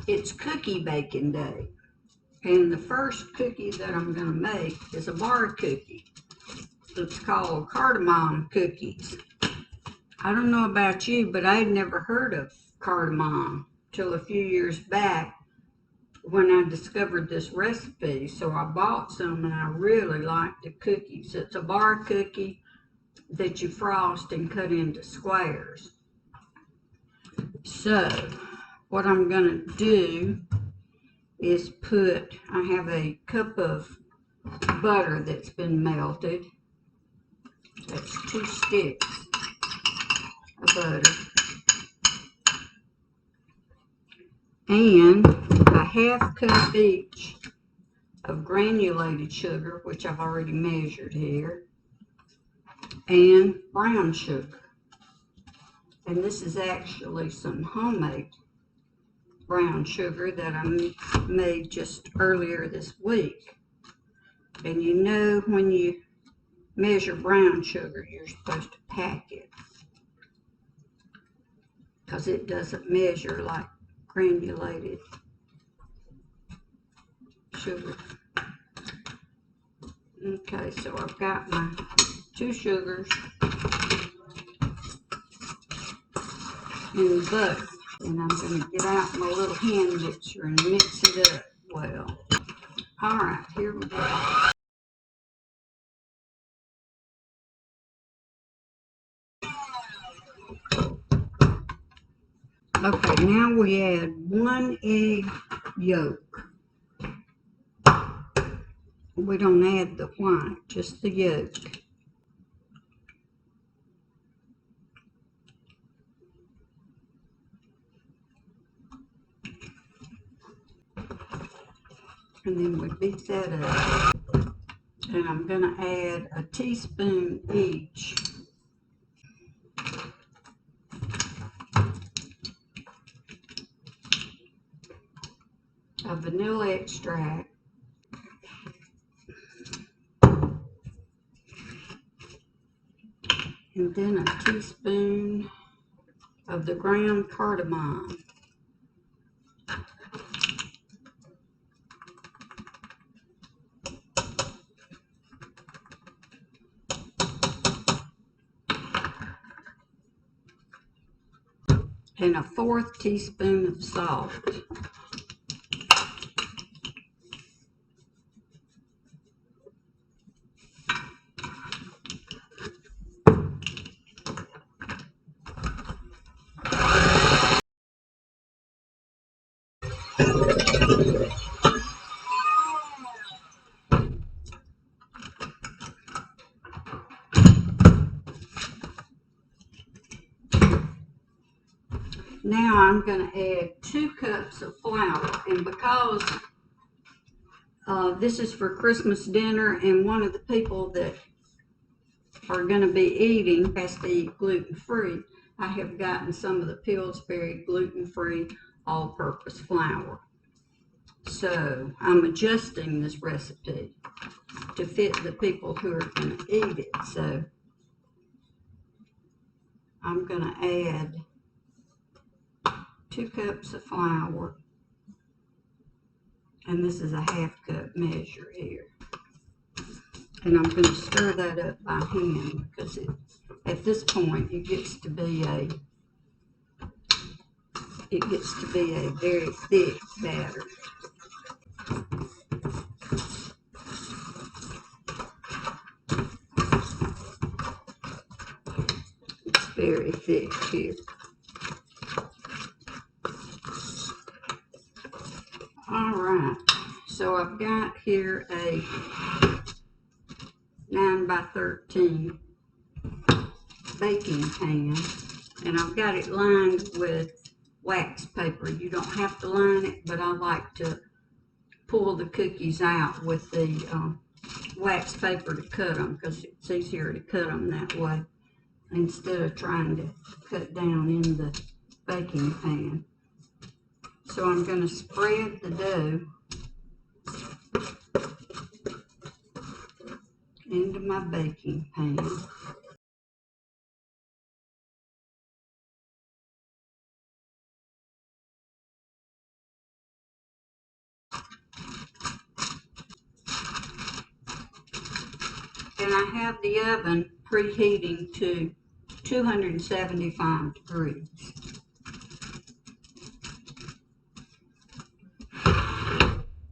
it's cookie baking day. And the first cookie that I'm going to make is a bar cookie. It's called Cardamom cookies. I don't know about you, but I'd never heard of cardamom till a few years back when I discovered this recipe. So I bought some and I really liked the cookies. It's a bar cookie that you frost and cut into squares. So what I'm going to do is I have a cup of butter that's been melted. That's 2 sticks of butter. And a ½ cup each of granulated sugar, which I've already measured here, and brown sugar. And this is actually some homemade brown sugar that I made just earlier this week. And you know, when you measure brown sugar, you're supposed to pack it, because it doesn't measure like granulated sugar. Okay, so I've got my 2 sugars and the butter, and I'm going to get out my little hand mixer and mix it up well. All right, here we go. Okay, now we add 1 egg yolk. We don't add the white, just the yolk. And then we beat that up. And I'm going to add a teaspoon each of vanilla extract, and then a teaspoon of the ground cardamom. And a 1/4 teaspoon of salt. Now I'm going to add 2 cups of flour, and because this is for Christmas dinner and one of the people that are going to be eating has to eat gluten-free, I have gotten some of the Pillsbury gluten-free all-purpose flour. So I'm adjusting this recipe to fit the people who are going to eat it. So I'm going to add 2 cups of flour, and this is a ½ cup measure here. And I'm going to stir that up by hand, because at this point it gets to be a very thick batter. It's very thick here. All right, so I've got here a 9 by 13 baking pan, and I've got it lined with wax paper. You don't have to line it, but I like to pull the cookies out with the wax paper to cut them, because it's easier to cut them that way instead of trying to cut down in the baking pan. So I'm going to spread the dough into my baking pan. And I have the oven preheating to 275 degrees.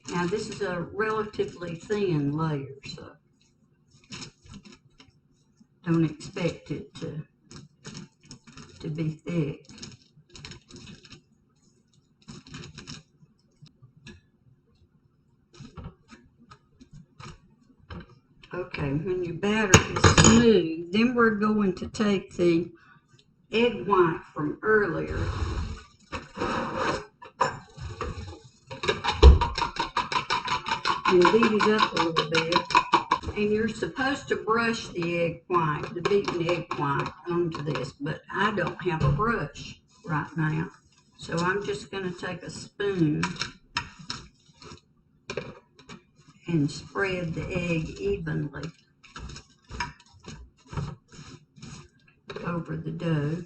Now this is a relatively thin layer, so don't expect it to be thick. Okay, when your batter is smooth, then we're going to take the egg white from earlier and beat it up a little bit. And you're supposed to brush the egg white, the beaten egg white, onto this, but I don't have a brush right now. So I'm just going to take a spoon and spread the egg evenly over the dough.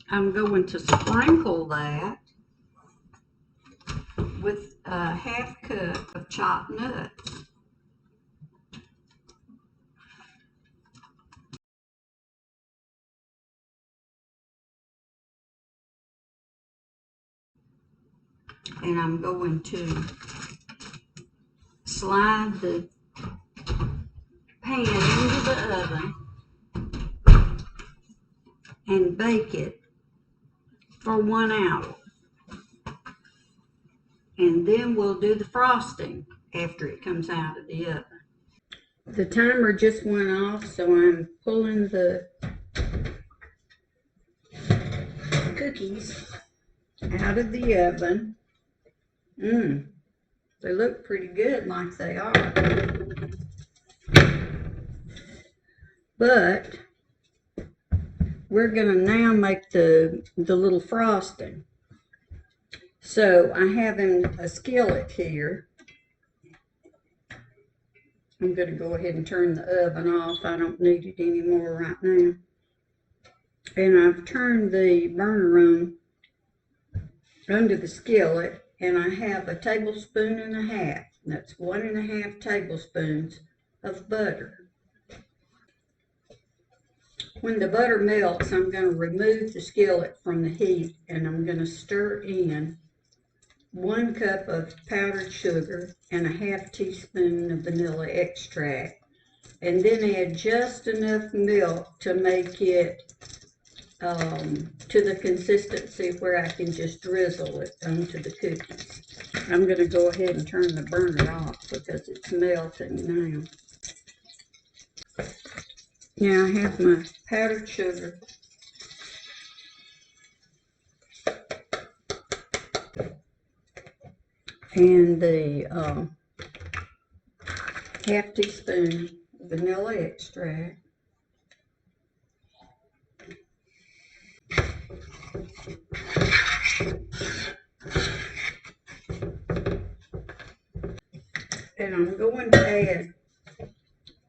I'm going to sprinkle that with a half cup of chopped nuts. And I'm going to slide the pan into the oven and bake it for 1 hour. And then we'll do the frosting after it comes out of the oven. The timer just went off, so I'm pulling the cookies out of the oven. They look pretty good like they are. But we're gonna now make the little frosting. So I have a skillet here. I'm gonna go ahead and turn the oven off. I don't need it anymore right now. And I've turned the burner on under the skillet, and I have a tablespoon and a half. That's 1.5 tablespoons of butter. When the butter melts, I'm going to remove the skillet from the heat, and I'm going to stir in 1 cup of powdered sugar and a half teaspoon of vanilla extract, and then add just enough milk to make it to the consistency where I can just drizzle it onto the cookies. I'm going to go ahead and turn the burner off because it's melting now. Now I have my powdered sugar and the half teaspoon vanilla extract. And I'm going to add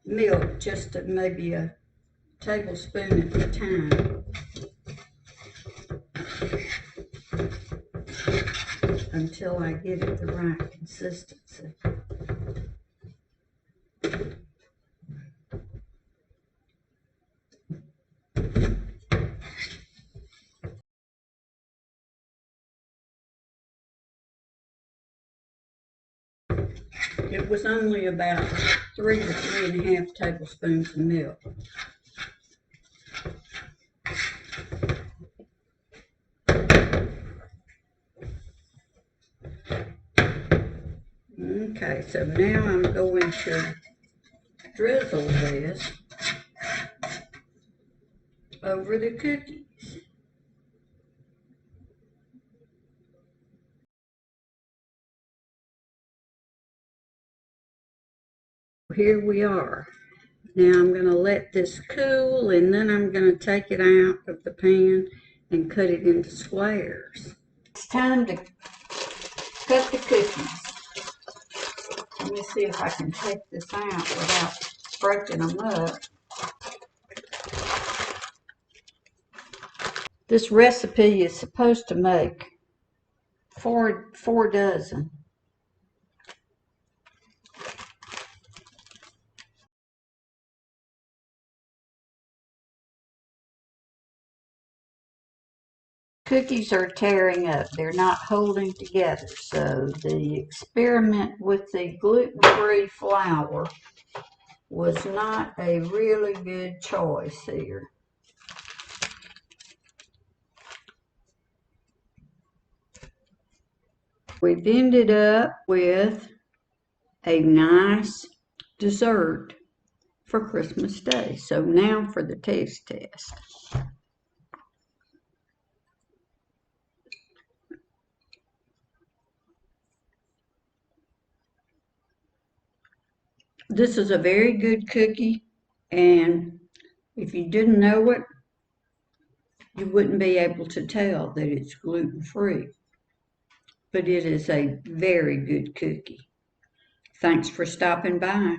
milk, just maybe a tablespoon at a time, until I get it the right consistency. It was only about 3 to 3.5 tablespoons of milk. Okay, so now I'm going to drizzle this over the cookies. Here we are. Now I'm going to let this cool, and then I'm going to take it out of the pan and cut it into squares. It's time to cut the cookies. Let me see if I can take this out without breaking them up. This recipe is supposed to make four dozen. Cookies are tearing up. They're not holding together. So the experiment with the gluten-free flour was not a really good choice here. We've ended up with a nice dessert for Christmas Day. So now for the taste test. This is a very good cookie, and if you didn't know it, you wouldn't be able to tell that it's gluten-free. But it is a very good cookie. Thanks for stopping by.